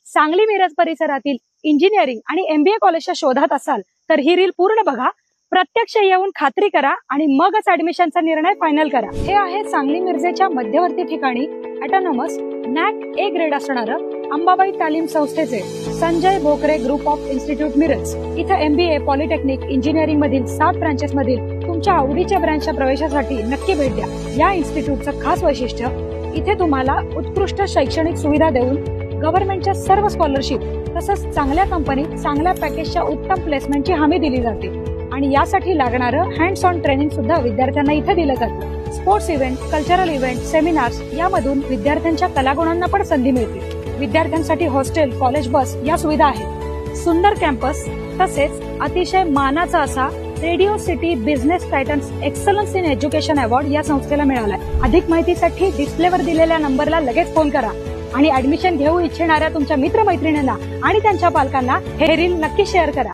सांगली मिरज परिसरातील इंजिनिअरिंग आणि MBA कॉलेजच्या शोधात असाल तर ही रील पूर्ण बघा, प्रत्यक्ष येऊन खात्री करा आणि मगच ऍडमिशनचा निर्णय फायनल करा। हे आहे सांगली मिरजेच्या मध्यवर्ती ठिकाणी ऑटोनॉमस NAC A ग्रेड असणारं अंबाबाई तालीम संस्थेचे Sanjay Bokare group of institute Miraj. इथे MBA, पॉलिटेक्निक, इंजिनिअरिंग मधील 7 ब्रांचेस मधील तुमच्या आवडीच्या ब्रांचच्या प्रवेशासाठी नक्की भेट द्या। या इन्स्टिट्यूटचं खास वैशिष्ट्य, इथे तुम्हाला उत्कृष्ट शैक्षणिक सुविधा देऊन गव्हर्नमेंटच्या सर्व स्कॉलरशिप तसंच चांगल्या कंपनीत चांगल्या पॅकेजच्या उत्तम प्लेसमेंटची हमी दिली जाते आणि यासाठी लागणारं हँड्स ऑन ट्रेनिंग सुद्धा विद्यार्थ्यांना इथे दिलं जातं। Sports event, cultural event, seminars यामधून विद्यार्थ्यांच्या कलागुणांना पण संधी मिळते। विद्यार्थ्यांसाठी हॉस्टेल, कॉलेज बस या सुविधा आहेत। सुंदर कॅम्पस तसेच अतिशय मानाचा असा radio city business Titans excellence in education award या संस्थेला मिळालाय। अधिक माहितीसाठी डिस्प्लेवर दिलेल्या नंबरला लगेच फोन करा आणि ऍडमिशन घेऊ इच्छिणाऱ्या तुमच्या मित्रमैत्रिणींना आणि त्यांच्या पालकांना हे रील नक्की शेअर करा।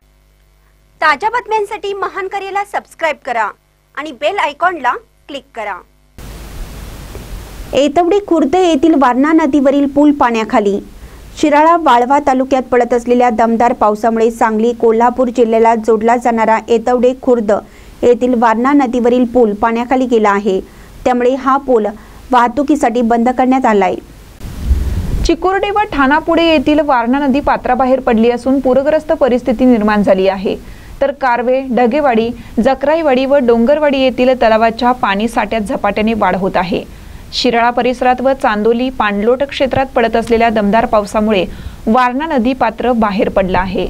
ताज्या बातम्यांसाठी महान करेला सबस्क्राइब करा आणि बेल आयकॉनला क्लिक करा। एतवडे खुर्द येथील वारणा नदीवरील पूल पाण्याखाली। शिराळा वाळवा तालुक्यात पडत असलेल्या दमदार पावसामुळे सांगली कोल्हापूर जिल्ह्याला जोडला जाणारा एतवडे खुर्द येथील वारणा नदीवरील पूल पाण्याखाली गेला आहे। त्यामुळे हा पूल वाहतुकीसाठी बंद करण्यात आलाय। चिकुर्डे व ठाणापुढे येथील वारणा नदी पात्राबाहेर पडली असून पूरग्रस्त परिस्थिती निर्माण झाली आहे। तर कारवे, ढगेवाडी, जकराईवाडी व डोंगरवाडी येथील तलावाच्या पाणी साठ्यात झपाट्याने वाढ होत आहे। शिराळा परिसरात व चांदोली, पाणलोट क्षेत्रात पडत असलेल्या दमदार पावसामुळे वारणा नदी पात्र बाहेर पडला आहे।